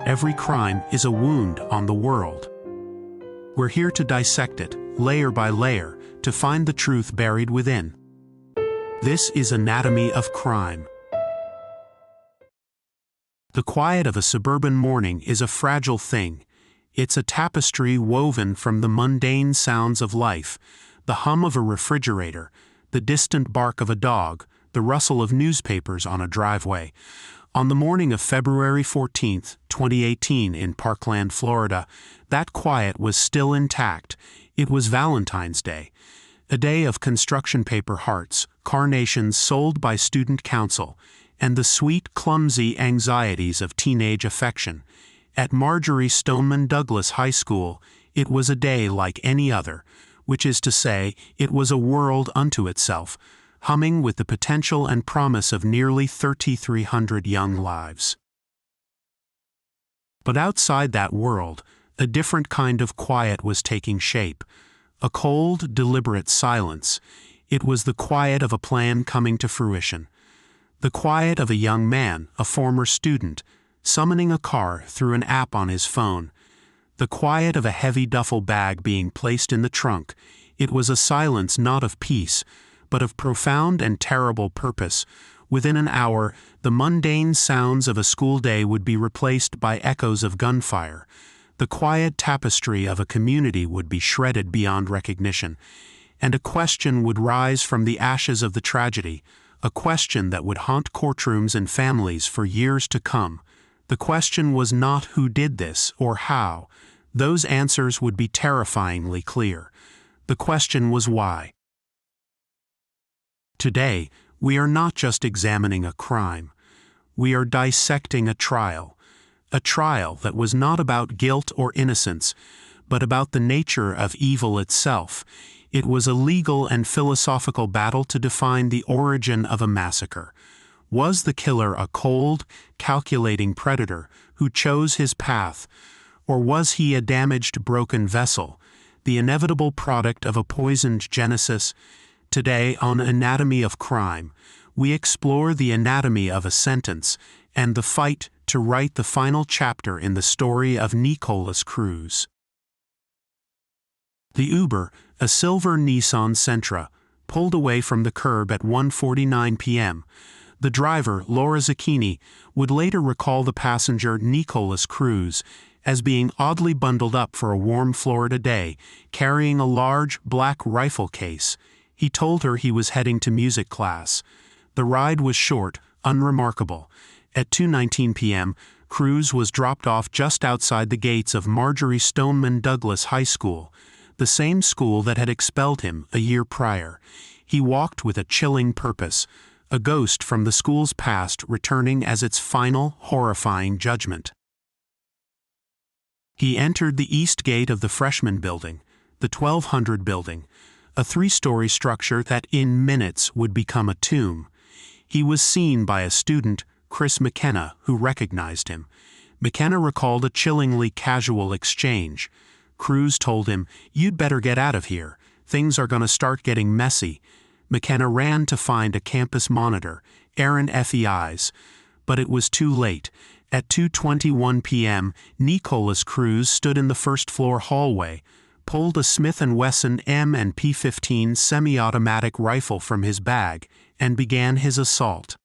every crime is a wound on the world. We're here to dissect it, layer by layer, to find the truth buried within. This is Anatomy of Crime. The quiet of a suburban morning is a fragile thing. It's a tapestry woven from the mundane sounds of life, the hum of a refrigerator, the distant bark of a dog, the rustle of newspapers on a driveway. On the morning of February 14, 2018 in Parkland, Florida, that quiet was still intact. It was Valentine's Day, a day of construction paper hearts, carnations sold by student council, and the sweet, clumsy anxieties of teenage affection. At Marjorie Stoneman Douglas High School, it was a day like any other, which is to say, it was a world unto itself, humming with the potential and promise of nearly 3,300 young lives. But outside that world, a different kind of quiet was taking shape, a cold, deliberate silence. It was the quiet of a plan coming to fruition, the quiet of a young man, a former student, summoning a car through an app on his phone, the quiet of a heavy duffel bag being placed in the trunk. It was a silence not of peace, but of profound and terrible purpose. Within an hour, the mundane sounds of a school day would be replaced by echoes of gunfire. The quiet tapestry of a community would be shredded beyond recognition, and a question would rise from the ashes of the tragedy, a question that would haunt courtrooms and families for years to come. The question was not who did this or how. Those answers would be terrifyingly clear. The question was why. Today, we are not just examining a crime. We are dissecting a trial that was not about guilt or innocence, but about the nature of evil itself. It was a legal and philosophical battle to define the origin of a massacre. Was the killer a cold, calculating predator who chose his path, or was he a damaged, broken vessel, the inevitable product of a poisoned genesis? Today, on Anatomy of Crime, we explore the anatomy of a sentence and the fight to write the final chapter in the story of Nikolas Cruz. The Uber, a silver Nissan Sentra, pulled away from the curb at 1:49 p.m. The driver, Laura Zucchini, would later recall the passenger, Nikolas Cruz, as being oddly bundled up for a warm Florida day, carrying a large, black rifle case. He told her he was heading to music class. The ride was short, unremarkable. At 2:19 p.m., Cruz was dropped off just outside the gates of Marjorie Stoneman Douglas High School, the same school that had expelled him a year prior. He walked with a chilling purpose, a ghost from the school's past returning as its final, horrifying judgment. He entered the east gate of the freshman building, the 1200 building, a three-story structure that in minutes would become a tomb. He was seen by a student, Chris McKenna, who recognized him. McKenna recalled a chillingly casual exchange. Cruz told him, "You'd better get out of here. Things are going to start getting messy." McKenna ran to find a campus monitor, Aaron FEI's, but it was too late. At 2:21 p.m., Nikolas Cruz stood in the first-floor hallway, pulled a Smith & Wesson M&P15 semi-automatic rifle from his bag, and began his assault.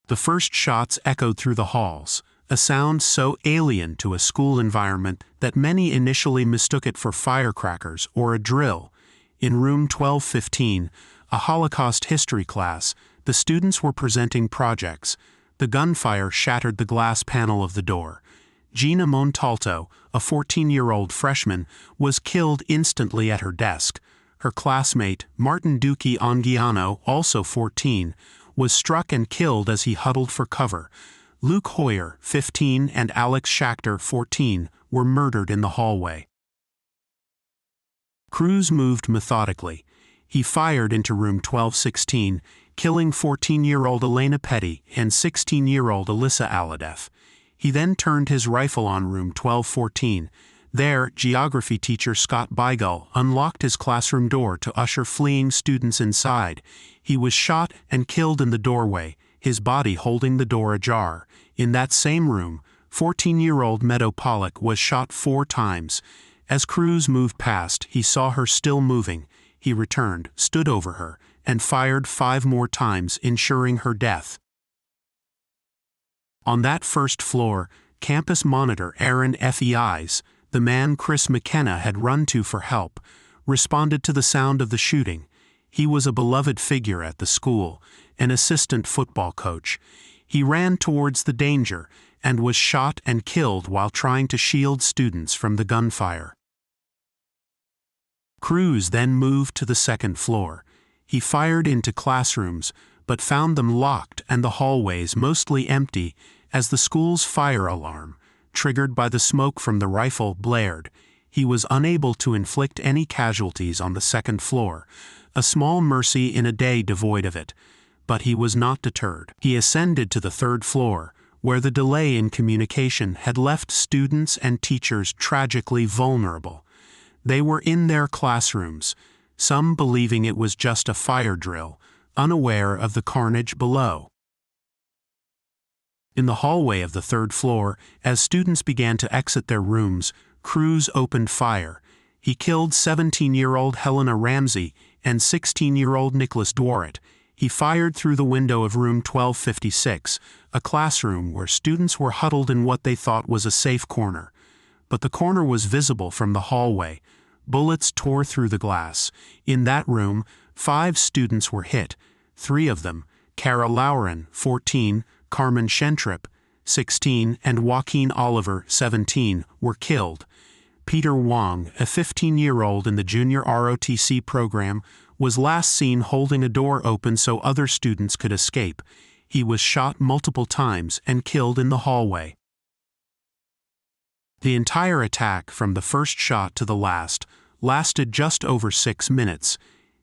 The first shots echoed through the halls, a sound so alien to a school environment that many initially mistook it for firecrackers or a drill. In room 1215, a Holocaust history class, the students were presenting projects. The gunfire shattered the glass panel of the door. Gina Montalto, a 14-year-old freshman, was killed instantly at her desk. Her classmate, Martin Duque Anguiano, also 14, was struck and killed as he huddled for cover. Luke Hoyer, 15, and Alex Schachter, 14, were murdered in the hallway. Cruz moved methodically. He fired into room 1216, killing 14-year-old Elena Petty and 16-year-old Alyssa Aladef. He then turned his rifle on room 1214. There, geography teacher Scott Beigel unlocked his classroom door to usher fleeing students inside. He was shot and killed in the doorway, his body holding the door ajar. In that same room, 14-year-old Meadow Pollock was shot 4 times. As Cruz moved past, he saw her still moving. He returned, stood over her, and fired 5 more times, ensuring her death. On that first floor, campus monitor Aaron Feis, the man Chris McKenna had run to for help, responded to the sound of the shooting. He was a beloved figure at the school, an assistant football coach. He ran towards the danger and was shot and killed while trying to shield students from the gunfire. Cruz then moved to the second floor. He fired into classrooms, but found them locked and the hallways mostly empty as the school's fire alarm, triggered by the smoke from the rifle, blared. He was unable to inflict any casualties on the second floor, a small mercy in a day devoid of it. But he was not deterred. He ascended to the third floor, where the delay in communication had left students and teachers tragically vulnerable. They were in their classrooms, some believing it was just a fire drill, unaware of the carnage below. In the hallway of the third floor, as students began to exit their rooms, Cruz opened fire. He killed 17-year-old Helena Ramsey and 16-year-old Nicholas Dworet. He fired through the window of room 1256, a classroom where students were huddled in what they thought was a safe corner. But the corner was visible from the hallway. Bullets tore through the glass. In that room, 5 students were hit. 3 of them, Kara Lauren, 14, Carmen Shentrip, 16, and Joaquin Oliver, 17, were killed. Peter Wong, a 15-year-old in the junior ROTC program, was last seen holding a door open so other students could escape. He was shot multiple times and killed in the hallway. The entire attack, from the first shot to the last, lasted just over 6 minutes.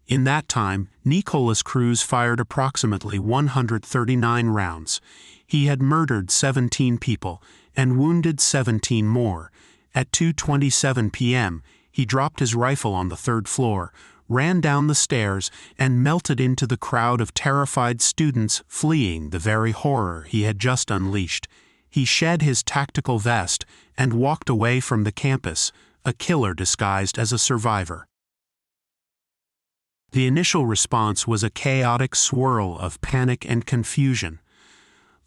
In that time, Nikolas Cruz fired approximately 139 rounds. He had murdered 17 people and wounded 17 more. At 2:27 p.m., he dropped his rifle on the third floor, ran down the stairs, and melted into the crowd of terrified students fleeing the very horror he had just unleashed. He shed his tactical vest and walked away from the campus, a killer disguised as a survivor. The initial response was a chaotic swirl of panic and confusion.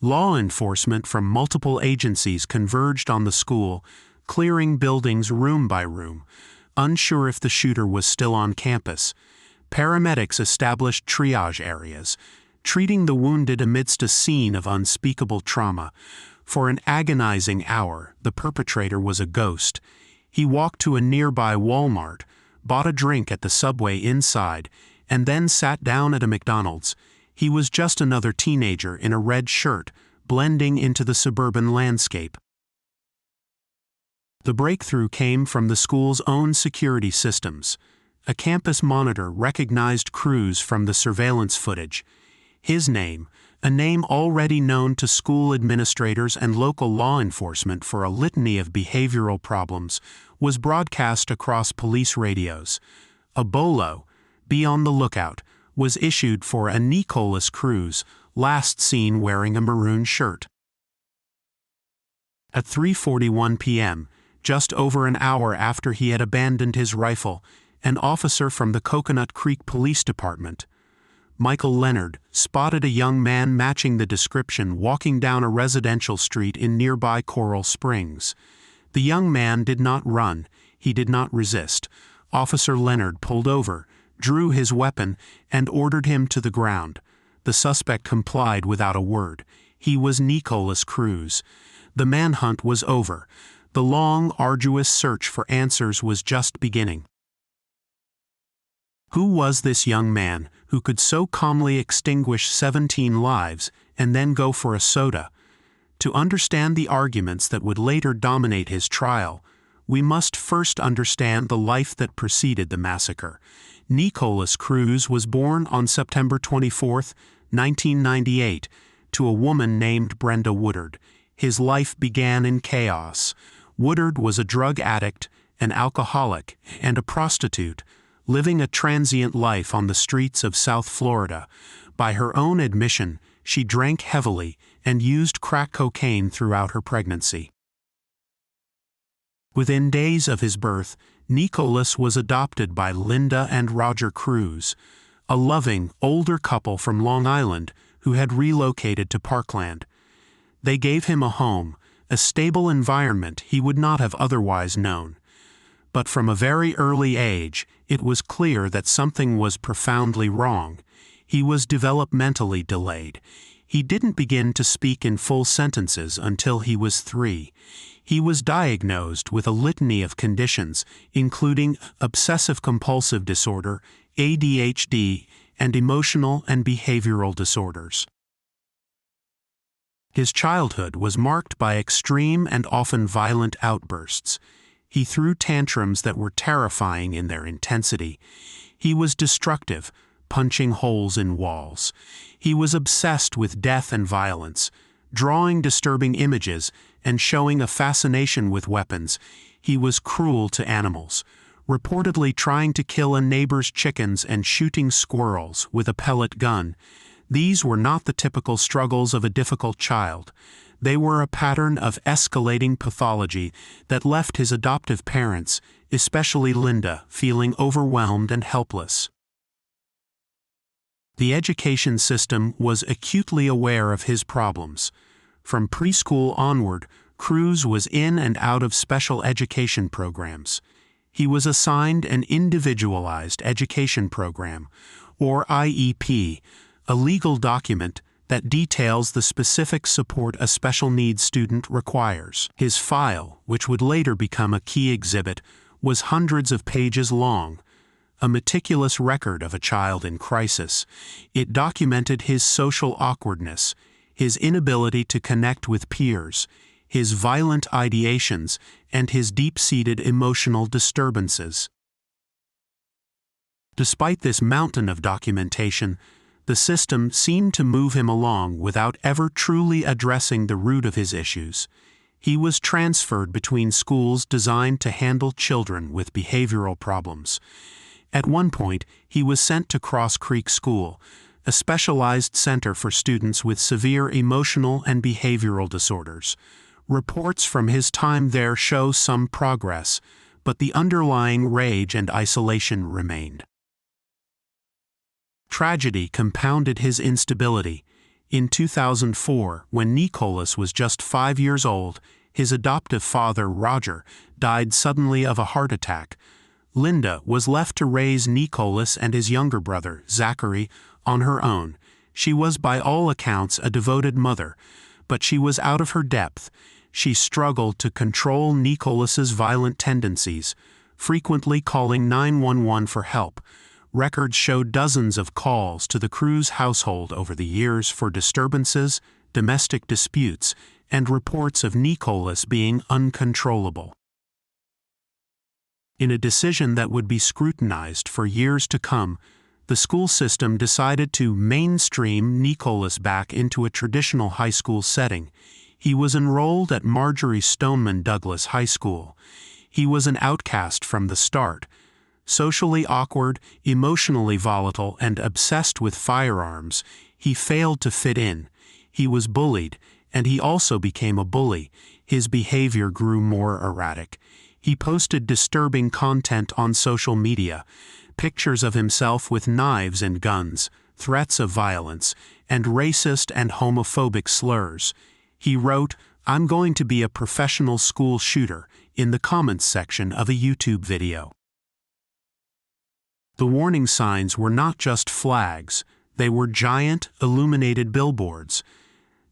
Law enforcement from multiple agencies converged on the school, clearing buildings room by room, unsure if the shooter was still on campus. Paramedics established triage areas, treating the wounded amidst a scene of unspeakable trauma. For an agonizing hour, the perpetrator was a ghost. He walked to a nearby Walmart, bought a drink at the Subway inside, and then sat down at a McDonald's. He was just another teenager in a red shirt, blending into the suburban landscape. The breakthrough came from the school's own security systems. A campus monitor recognized Cruz from the surveillance footage. His name, a name already known to school administrators and local law enforcement for a litany of behavioral problems, was broadcast across police radios. A bolo, "Be on the lookout," was issued for a Nikolas Cruz, last seen wearing a maroon shirt. At 3:41 p.m., just over an hour after he had abandoned his rifle, an officer from the Coconut Creek Police Department, Michael Leonard, spotted a young man matching the description walking down a residential street in nearby Coral Springs. The young man did not run. He did not resist. Officer Leonard pulled over, drew his weapon, and ordered him to the ground. The suspect complied without a word. He was Nikolas Cruz. The manhunt was over. The long, arduous search for answers was just beginning. Who was this young man who could so calmly extinguish 17 lives and then go for a soda? To understand the arguments that would later dominate his trial, we must first understand the life that preceded the massacre. Nikolas Cruz was born on September 24, 1998, to a woman named Brenda Woodard. His life began in chaos. Woodard was a drug addict, an alcoholic, and a prostitute, living a transient life on the streets of South Florida. By her own admission, she drank heavily and used crack cocaine throughout her pregnancy. Within days of his birth, Nikolas was adopted by Linda and Roger Cruz, a loving, older couple from Long Island who had relocated to Parkland. They gave him a home, a stable environment he would not have otherwise known. But from a very early age, it was clear that something was profoundly wrong. He was developmentally delayed. He didn't begin to speak in full sentences until he was 3. He was diagnosed with a litany of conditions, including obsessive-compulsive disorder, ADHD, and emotional and behavioral disorders. His childhood was marked by extreme and often violent outbursts. He threw tantrums that were terrifying in their intensity. He was destructive, punching holes in walls. He was obsessed with death and violence, drawing disturbing images and showing a fascination with weapons. He was cruel to animals, reportedly trying to kill a neighbor's chickens and shooting squirrels with a pellet gun. These were not the typical struggles of a difficult child. They were a pattern of escalating pathology that left his adoptive parents, especially Linda, feeling overwhelmed and helpless. The education system was acutely aware of his problems. From preschool onward, Cruz was in and out of special education programs. He was assigned an Individualized Education Program, or IEP, a legal document that details the specific support a special needs student requires. His file, which would later become a key exhibit, was hundreds of pages long, a meticulous record of a child in crisis. It documented his social awkwardness, his inability to connect with peers, his violent ideations, and his deep-seated emotional disturbances. Despite this mountain of documentation, the system seemed to move him along without ever truly addressing the root of his issues. He was transferred between schools designed to handle children with behavioral problems. At one point, he was sent to Cross Creek School, a specialized center for students with severe emotional and behavioral disorders. Reports from his time there show some progress, but the underlying rage and isolation remained. Tragedy compounded his instability. In 2004, when Nikolas was just 5 years old, his adoptive father, Roger, died suddenly of a heart attack. Linda was left to raise Nikolas and his younger brother, Zachary, on her own. She was by all accounts a devoted mother, but she was out of her depth. She struggled to control Nikolas's violent tendencies, frequently calling 911 for help. Records show dozens of calls to the Cruz household over the years for disturbances, domestic disputes, and reports of Nikolas being uncontrollable. In a decision that would be scrutinized for years to come, the school system decided to mainstream Nikolas back into a traditional high school setting. He was enrolled at Marjorie Stoneman Douglas High School. He was an outcast from the start. Socially awkward, emotionally volatile, and obsessed with firearms, he failed to fit in. He was bullied, and he also became a bully. His behavior grew more erratic. He posted disturbing content on social media, pictures of himself with knives and guns, threats of violence, and racist and homophobic slurs. He wrote, "I'm going to be a professional school shooter," in the comments section of a YouTube video. The warning signs were not just flags, they were giant, illuminated billboards.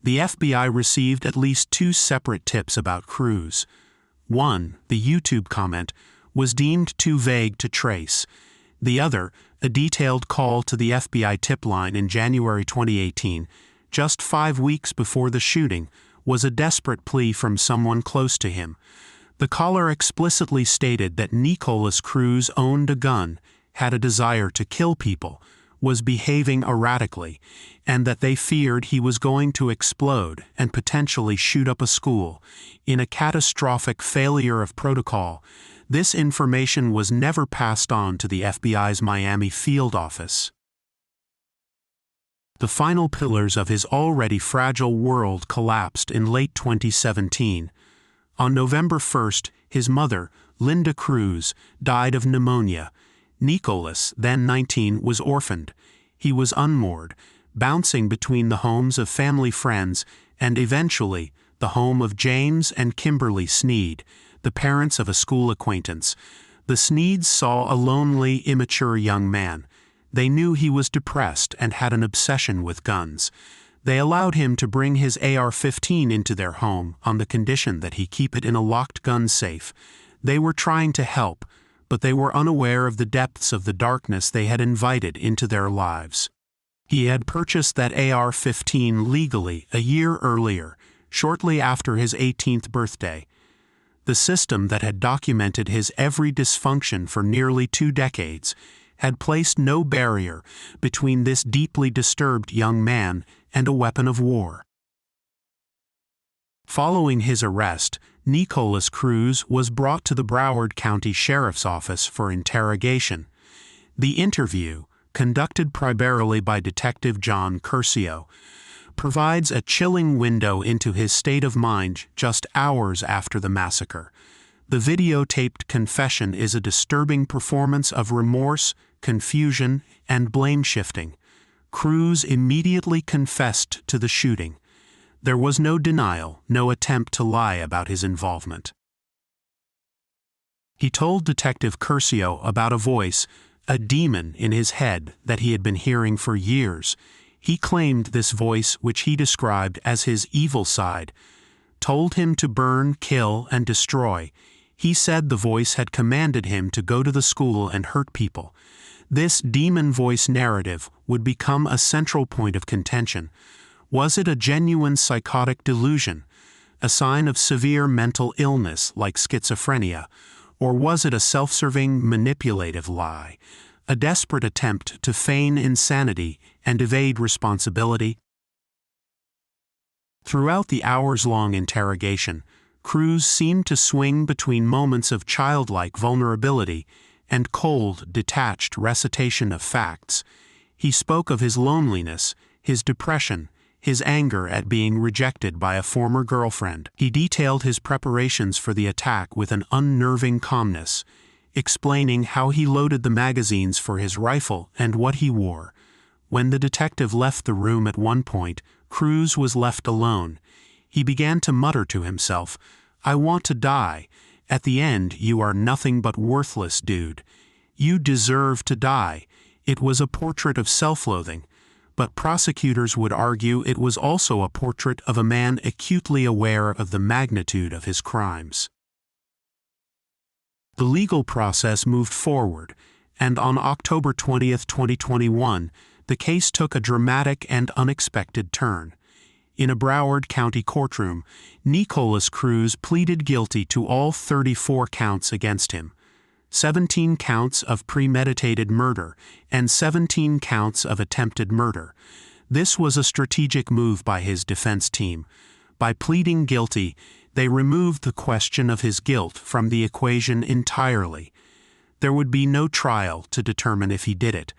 The FBI received at least 2 separate tips about Cruz. One, the YouTube comment, was deemed too vague to trace. The other, a detailed call to the FBI tip line in January 2018, just 5 weeks before the shooting, was a desperate plea from someone close to him. The caller explicitly stated that Nikolas Cruz owned a gun, had a desire to kill people, was behaving erratically, and that they feared he was going to explode and potentially shoot up a school. In a catastrophic failure of protocol, this information was never passed on to the FBI's Miami field office. The final pillars of his already fragile world collapsed in late 2017. On November 1st, his mother, Linda Cruz, died of pneumonia. Nikolas, then 19, was orphaned. He was unmoored, bouncing between the homes of family friends and eventually the home of James and Kimberly Sneed, the parents of a school acquaintance. The Sneeds saw a lonely, immature young man. They knew he was depressed and had an obsession with guns. They allowed him to bring his AR-15 into their home on the condition that he keep it in a locked gun safe. They were trying to help, but they were unaware of the depths of the darkness they had invited into their lives. He had purchased that AR-15 legally a year earlier, shortly after his 18th birthday. The system that had documented his every dysfunction for nearly 2 decades had placed no barrier between this deeply disturbed young man and a weapon of war. Following his arrest, Nikolas Cruz was brought to the Broward County Sheriff's Office for interrogation. The interview, conducted primarily by Detective John Curcio, provides a chilling window into his state of mind just hours after the massacre. The videotaped confession is a disturbing performance of remorse, confusion, and blame-shifting. Cruz immediately confessed to the shooting. There was no denial, no attempt to lie about his involvement. He told Detective Curcio about a voice, a demon in his head that he had been hearing for years. He claimed this voice, which he described as his evil side, told him to burn, kill, and destroy. He said the voice had commanded him to go to the school and hurt people. This demon voice narrative would become a central point of contention. Was it a genuine psychotic delusion, a sign of severe mental illness like schizophrenia, or was it a self-serving, manipulative lie, a desperate attempt to feign insanity and evade responsibility? Throughout the hours-long interrogation, Cruz seemed to swing between moments of childlike vulnerability and cold, detached recitation of facts. He spoke of his loneliness, his depression, his anger at being rejected by a former girlfriend. He detailed his preparations for the attack with an unnerving calmness, explaining how he loaded the magazines for his rifle and what he wore. When the detective left the room at one point, Cruz was left alone. He began to mutter to himself, "I want to die. At the end, you are nothing but worthless, dude. You deserve to die." It was a portrait of self-loathing, but prosecutors would argue it was also a portrait of a man acutely aware of the magnitude of his crimes. The legal process moved forward, and on October 20, 2021, the case took a dramatic and unexpected turn. In a Broward County courtroom, Nikolas Cruz pleaded guilty to all 34 counts against him, 17 counts of premeditated murder and 17 counts of attempted murder. This was a strategic move by his defense team. By pleading guilty, they removed the question of his guilt from the equation entirely. There would be no trial to determine if he did it.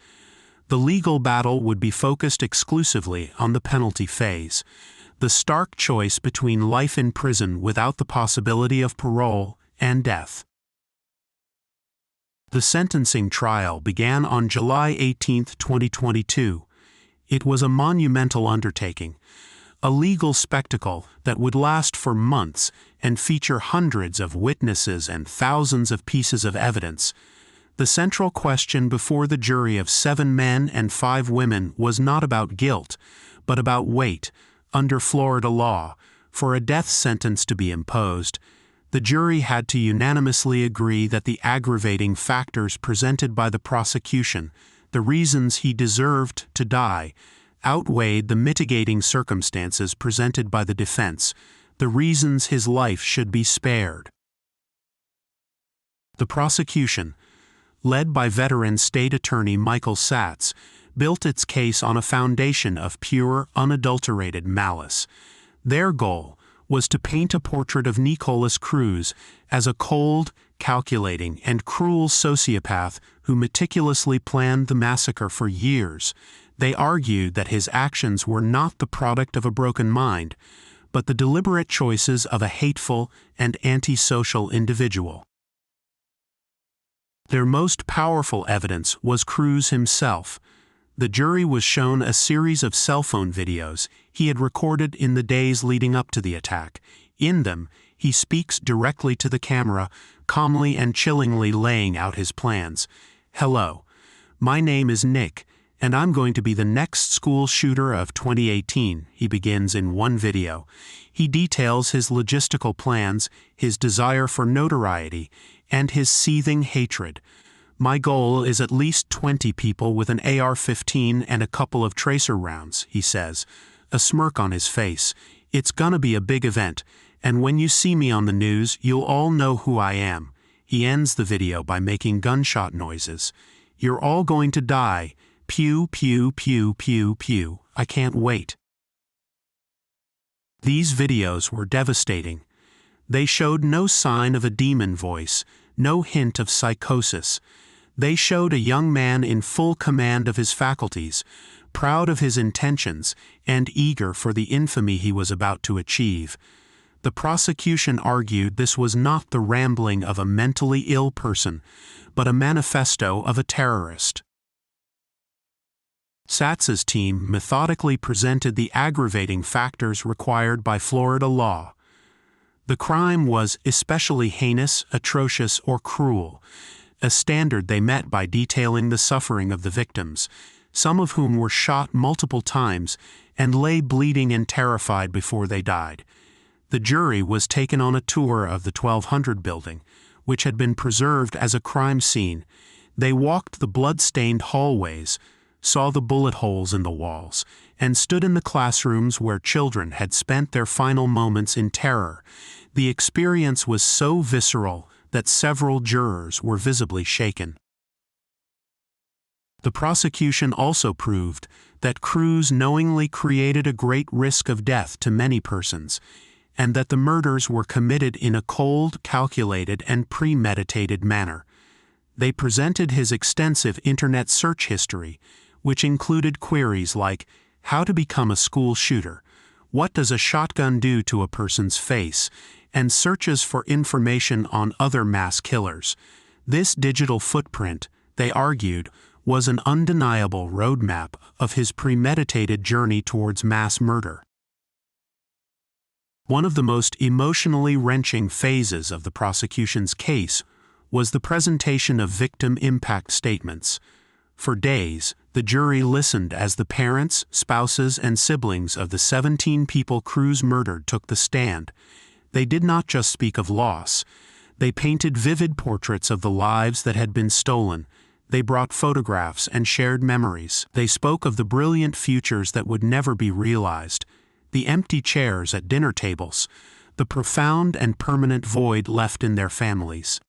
The legal battle would be focused exclusively on the penalty phase, the stark choice between life in prison without the possibility of parole and death. The sentencing trial began on July 18, 2022. It was a monumental undertaking, a legal spectacle that would last for months and feature hundreds of witnesses and thousands of pieces of evidence. The central question before the jury of 7 men and 5 women was not about guilt, but about weight. Under Florida law, for a death sentence to be imposed, the jury had to unanimously agree that the aggravating factors presented by the prosecution, the reasons he deserved to die, outweighed the mitigating circumstances presented by the defense, the reasons his life should be spared. The prosecution, led by veteran state attorney Michael Satz, built its case on a foundation of pure, unadulterated malice. Their goal was to paint a portrait of Nikolas Cruz as a cold, calculating, and cruel sociopath who meticulously planned the massacre for years. They argued that his actions were not the product of a broken mind, but the deliberate choices of a hateful and antisocial individual. Their most powerful evidence was Cruz himself. The jury was shown a series of cell phone videos he had recorded in the days leading up to the attack. In them, he speaks directly to the camera, calmly and chillingly laying out his plans. "Hello. My name is Nick, and I'm going to be the next school shooter of 2018, he begins in one video. He details his logistical plans, his desire for notoriety, and his seething hatred. "My goal is at least 20 people with an AR-15 and a couple of tracer rounds," he says, a smirk on his face. "It's gonna be a big event, and when you see me on the news, you'll all know who I am." He ends the video by making gunshot noises. "You're all going to die. Pew, pew, pew, pew, pew. I can't wait." These videos were devastating. They showed no sign of a demon voice, no hint of psychosis. They showed a young man in full command of his faculties, proud of his intentions, and eager for the infamy he was about to achieve. The prosecution argued this was not the rambling of a mentally ill person, but a manifesto of a terrorist. Satz's team methodically presented the aggravating factors required by Florida law. The crime was especially heinous, atrocious, or cruel, a standard they met by detailing the suffering of the victims, some of whom were shot multiple times and lay bleeding and terrified before they died. The jury was taken on a tour of the 1200 building, which had been preserved as a crime scene. They walked the blood-stained hallways, saw the bullet holes in the walls, and stood in the classrooms where children had spent their final moments in terror. The experience was so visceral that several jurors were visibly shaken. The prosecution also proved that Cruz knowingly created a great risk of death to many persons, and that the murders were committed in a cold, calculated, and premeditated manner. They presented his extensive internet search history, which included queries like, "How to become a school shooter?" "What does a shotgun do to a person's face?" and searches for information on other mass killers. This digital footprint, they argued, was an undeniable roadmap of his premeditated journey towards mass murder. One of the most emotionally wrenching phases of the prosecution's case was the presentation of victim impact statements. For days, the jury listened as the parents, spouses, and siblings of the 17 people Cruz murdered took the stand. They did not just speak of loss. They painted vivid portraits of the lives that had been stolen. They brought photographs and shared memories. They spoke of the brilliant futures that would never be realized, the empty chairs at dinner tables, the profound and permanent void left in their families.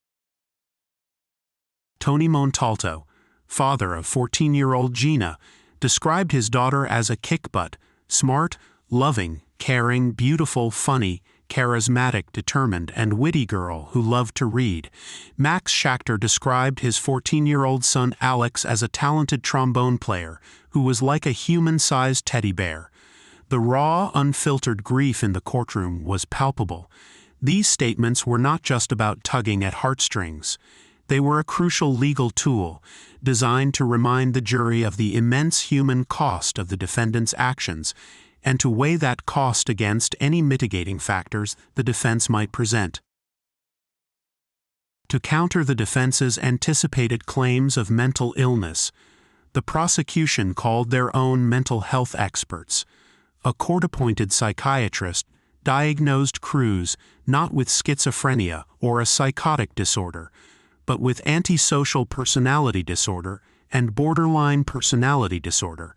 Tony Montalto, father of 14-year-old Gina, described his daughter as a kick-butt, smart, loving, caring, beautiful, funny, charismatic, determined, and witty girl who loved to read. Max Schachter described his 14-year-old son Alex as a talented trombone player who was like a human-sized teddy bear. The raw, unfiltered grief in the courtroom was palpable. These statements were not just about tugging at heartstrings. They were a crucial legal tool, designed to remind the jury of the immense human cost of the defendant's actions, and to weigh that cost against any mitigating factors the defense might present. To counter the defense's anticipated claims of mental illness, the prosecution called their own mental health experts. A court-appointed psychiatrist diagnosed Cruz not with schizophrenia or a psychotic disorder, but with antisocial personality disorder and borderline personality disorder.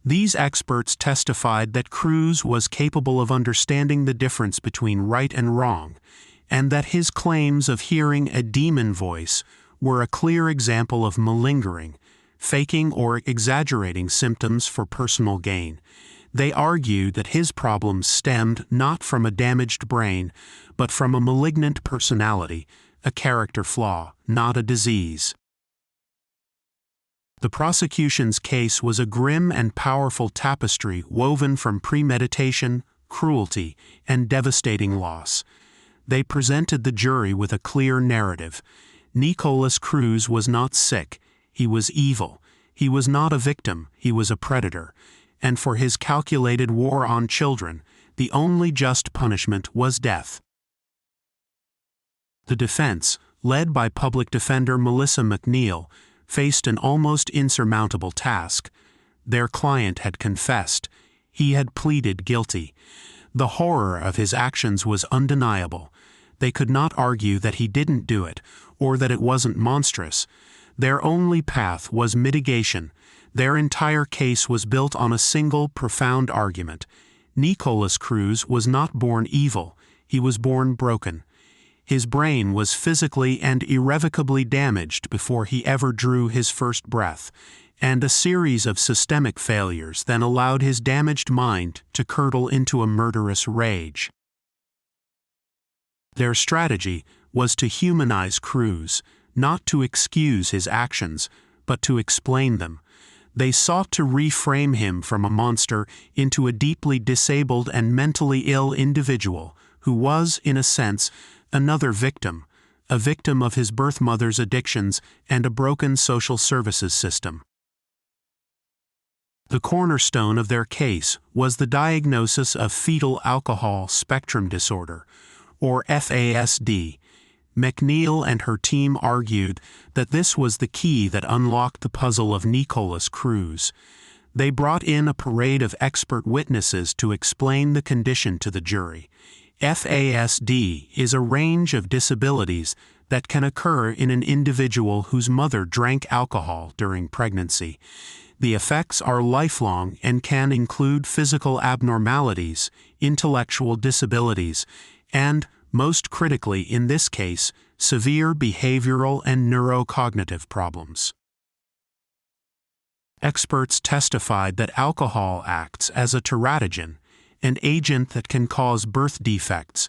These experts testified that Cruz was capable of understanding the difference between right and wrong, and that his claims of hearing a demon voice were a clear example of malingering, faking or exaggerating symptoms for personal gain. They argued that his problems stemmed not from a damaged brain, but from a malignant personality, a character flaw, not a disease. The prosecution's case was a grim and powerful tapestry woven from premeditation, cruelty, and devastating loss. They presented the jury with a clear narrative. Nikolas Cruz was not sick, he was evil. He was not a victim, he was a predator. And for his calculated war on children, the only just punishment was death. The defense, led by public defender Malice faced an almost insurmountable task. Their client had confessed. He had pleaded guilty. The horror of his actions was undeniable. They could not argue that he didn't do it, or that it wasn't monstrous. Their only path was mitigation. Their entire case was built on a single, profound argument. Nikolas Cruz was not born evil. He was born broken. His brain was physically and irrevocably damaged before he ever drew his first breath, and a series of systemic failures then allowed his damaged mind to curdle into a murderous rage. Their strategy was to humanize Cruz, not to excuse his actions, but to explain them. They sought to reframe him from a monster into a deeply disabled and mentally ill individual who was, in a sense, another victim, a victim of his birth mother's addictions and a broken social services system. The cornerstone of their case was the diagnosis of fetal alcohol spectrum disorder, or FASD. McNeil and her team argued that this was the key that unlocked the puzzle of Nikolas Cruz. They brought in a parade of expert witnesses to explain the condition to the jury. FASD is a range of disabilities that can occur in an individual whose mother drank alcohol during pregnancy. The effects are lifelong and can include physical abnormalities, intellectual disabilities, and, most critically in this case, severe behavioral and neurocognitive problems. Experts testified that alcohol acts as a teratogen, an agent that can cause birth defects,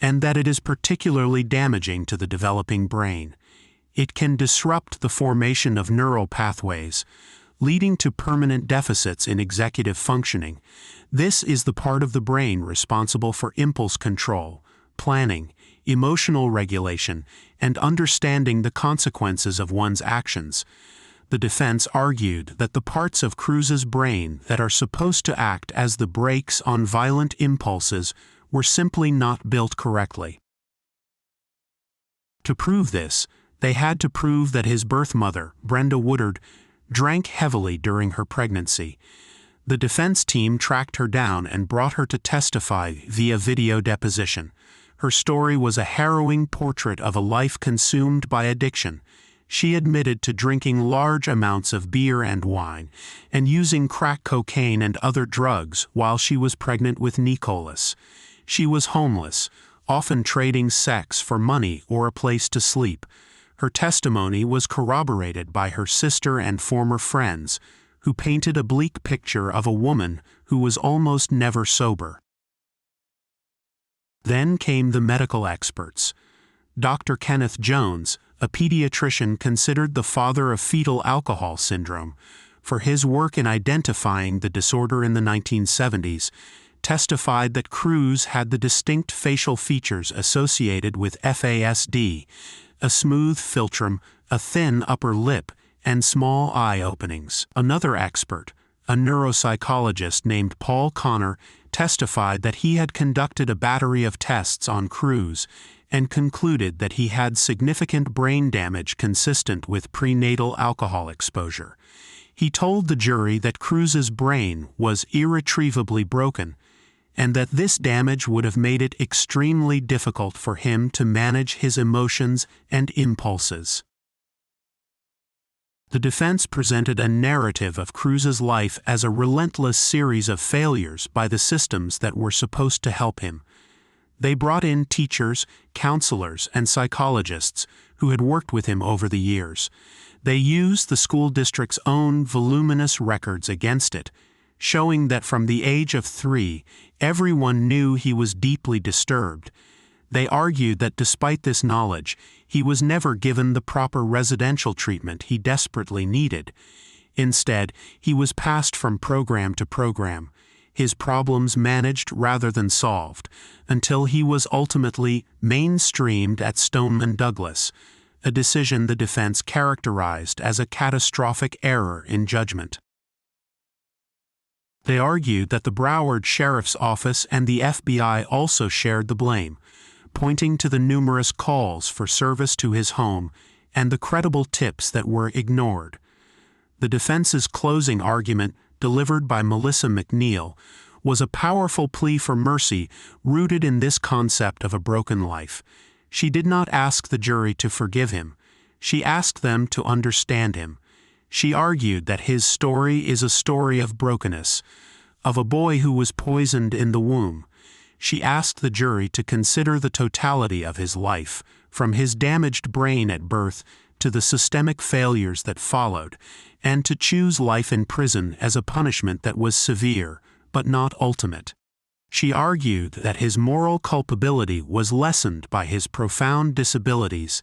and that it is particularly damaging to the developing brain. It can disrupt the formation of neural pathways, leading to permanent deficits in executive functioning. This is the part of the brain responsible for impulse control, planning, emotional regulation, and understanding the consequences of one's actions. The defense argued that the parts of Cruz's brain that are supposed to act as the brakes on violent impulses were simply not built correctly. To prove this, they had to prove that his birth mother, Brenda Woodard, drank heavily during her pregnancy. The defense team tracked her down and brought her to testify via video deposition. Her story was a harrowing portrait of a life consumed by addiction. She admitted to drinking large amounts of beer and wine, and using crack cocaine and other drugs while she was pregnant with Nikolas. She was homeless, often trading sex for money or a place to sleep. Her testimony was corroborated by her sister and former friends, who painted a bleak picture of a woman who was almost never sober. Then came the medical experts. Dr. Kenneth Jones, a pediatrician considered the father of fetal alcohol syndrome, for his work in identifying the disorder in the 1970s, testified that Cruz had the distinct facial features associated with FASD, a smooth philtrum, a thin upper lip, and small eye openings. Another expert, a neuropsychologist named Paul Connor, testified that he had conducted a battery of tests on Cruz and concluded that he had significant brain damage consistent with prenatal alcohol exposure. He told the jury that Cruz's brain was irretrievably broken, and that this damage would have made it extremely difficult for him to manage his emotions and impulses. The defense presented a narrative of Cruz's life as a relentless series of failures by the systems that were supposed to help him. They brought in teachers, counselors, and psychologists who had worked with him over the years. They used the school district's own voluminous records against it, showing that from the age of 3, everyone knew he was deeply disturbed. They argued that despite this knowledge, he was never given the proper residential treatment he desperately needed. Instead, he was passed from program to program, his problems managed rather than solved, until he was ultimately mainstreamed at Stoneman Douglas, a decision the defense characterized as a catastrophic error in judgment. They argued that the Broward Sheriff's Office and the FBI also shared the blame, pointing to the numerous calls for service to his home and the credible tips that were ignored. The defense's closing argument, delivered by Melissa McNeil, was a powerful plea for mercy rooted in this concept of a broken life. She did not ask the jury to forgive him. She asked them to understand him. She argued that his story is a story of brokenness, of a boy who was poisoned in the womb. She asked the jury to consider the totality of his life, from his damaged brain at birth to the systemic failures that followed, and to choose life in prison as a punishment that was severe, but not ultimate. She argued that his moral culpability was lessened by his profound disabilities.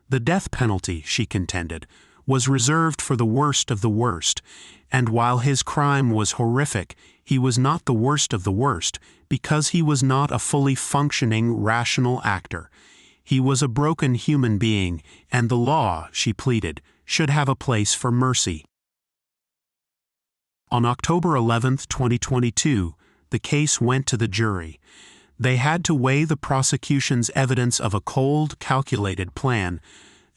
The death penalty, she contended, was reserved for the worst of the worst, and while his crime was horrific, he was not the worst of the worst because he was not a fully functioning, rational actor. He was a broken human being, and the law, she pleaded, should have a place for mercy. On October 11, 2022, the case went to the jury. They had to weigh the prosecution's evidence of a cold, calculated plan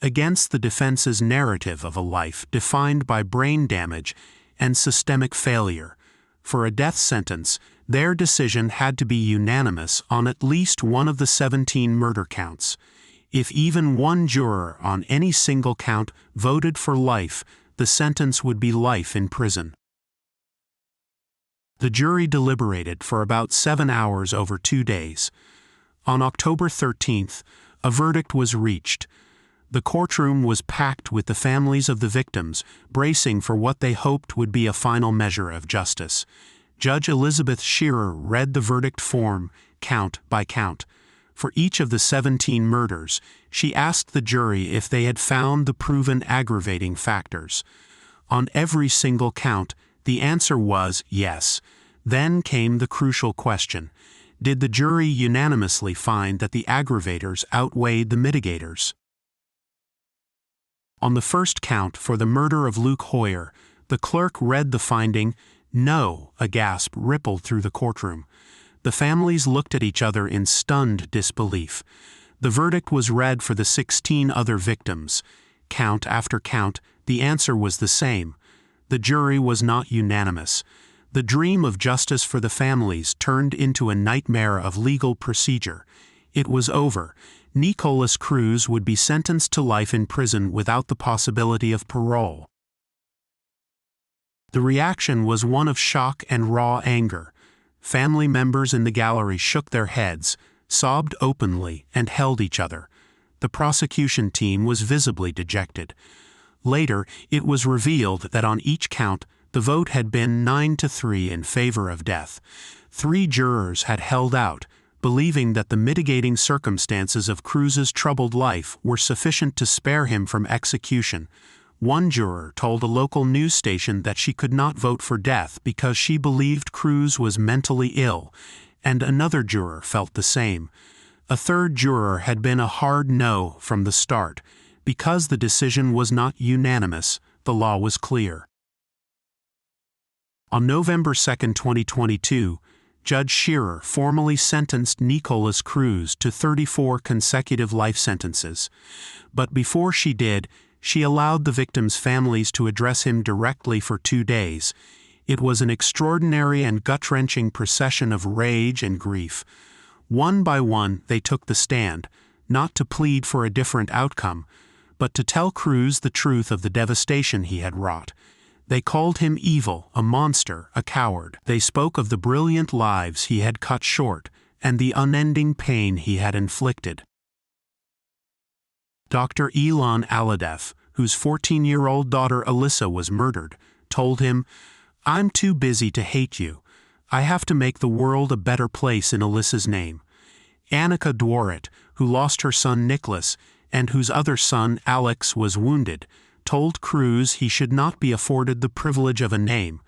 against the defense's narrative of a life defined by brain damage and systemic failure. For a death sentence, their decision had to be unanimous on at least one of the 17 murder counts. If even one juror on any single count voted for life, the sentence would be life in prison. The jury deliberated for about 7 hours over 2 days. On October 13th, a verdict was reached. The courtroom was packed with the families of the victims, bracing for what they hoped would be a final measure of justice. Judge Elizabeth Shearer read the verdict form, count by count. For each of the 17 murders, she asked the jury if they had found the proven aggravating factors. On every single count, the answer was yes. Then came the crucial question: did the jury unanimously find that the aggravators outweighed the mitigators? On the first count for the murder of Luke Hoyer, the clerk read the finding, "No." A gasp rippled through the courtroom. The families looked at each other in stunned disbelief. The verdict was read for the 16 other victims. Count after count, the answer was the same. The jury was not unanimous. The dream of justice for the families turned into a nightmare of legal procedure. It was over. Nikolas Cruz would be sentenced to life in prison without the possibility of parole. The reaction was one of shock and raw anger. Family members in the gallery shook their heads, sobbed openly, and held each other. The prosecution team was visibly dejected. Later, it was revealed that on each count, the vote had been 9-3 in favor of death. 3 jurors had held out, believing that the mitigating circumstances of Cruz's troubled life were sufficient to spare him from execution. One juror told a local news station that she could not vote for death because she believed Cruz was mentally ill, and another juror felt the same. A third juror had been a hard no from the start. Because the decision was not unanimous, the law was clear. On November 2, 2022, Judge Shearer formally sentenced Nikolas Cruz to 34 consecutive life sentences. But before she did, she allowed the victims' families to address him directly for 2 days. It was an extraordinary and gut-wrenching procession of rage and grief. One by one, they took the stand, not to plead for a different outcome, but to tell Cruz the truth of the devastation he had wrought. They called him evil, a monster, a coward. They spoke of the brilliant lives he had cut short and the unending pain he had inflicted. Dr. Elon Aladef, whose 14-year-old daughter Alyssa was murdered, told him, "I'm too busy to hate you. I have to make the world a better place in Alyssa's name." Annika Dworet, who lost her son Nikolas and whose other son Alex was wounded, told Cruz he should not be afforded the privilege of a name.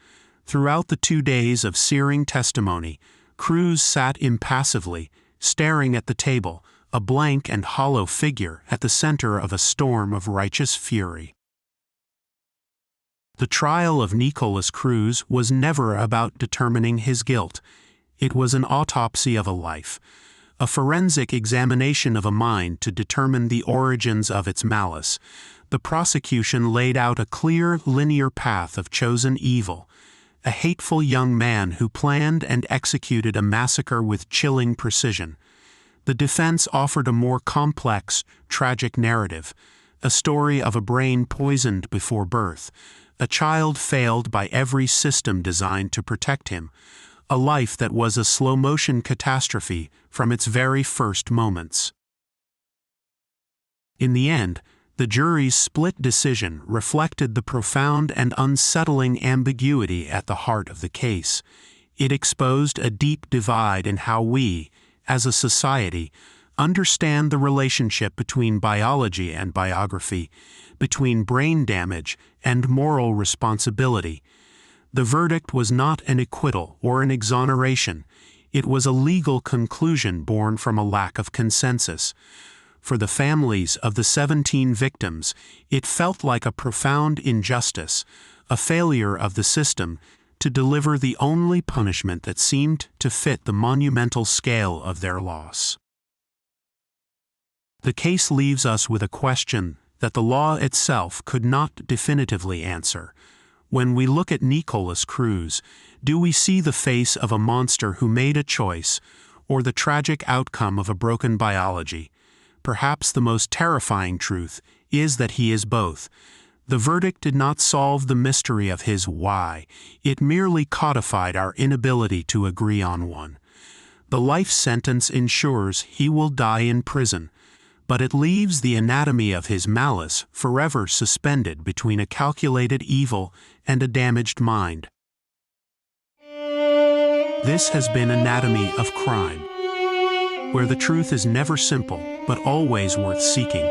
Throughout the 2 days of searing testimony, Cruz sat impassively, staring at the table, a blank and hollow figure at the center of a storm of righteous fury. The trial of Nikolas Cruz was never about determining his guilt. It was an autopsy of a life, a forensic examination of a mind to determine the origins of its malice. The prosecution laid out a clear, linear path of chosen evil, a hateful young man who planned and executed a massacre with chilling precision. The defense offered a more complex, tragic narrative, a story of a brain poisoned before birth, a child failed by every system designed to protect him, a life that was a slow-motion catastrophe from its very first moments. In the end, the jury's split decision reflected the profound and unsettling ambiguity at the heart of the case. It exposed a deep divide in how we, as a society, understand the relationship between biology and biography, between brain damage and moral responsibility. The verdict was not an acquittal or an exoneration. It was a legal conclusion born from a lack of consensus. For the families of the 17 victims, it felt like a profound injustice, a failure of the system to deliver the only punishment that seemed to fit the monumental scale of their loss. The case leaves us with a question that the law itself could not definitively answer. When we look at Nikolas Cruz, do we see the face of a monster who made a choice, or the tragic outcome of a broken biology? Perhaps the most terrifying truth is that he is both. The verdict did not solve the mystery of his why, it merely codified our inability to agree on one. The life sentence ensures he will die in prison, but it leaves the anatomy of his malice forever suspended between a calculated evil and a damaged mind. This has been Anatomy of Crime, where the truth is never simple, but always worth seeking.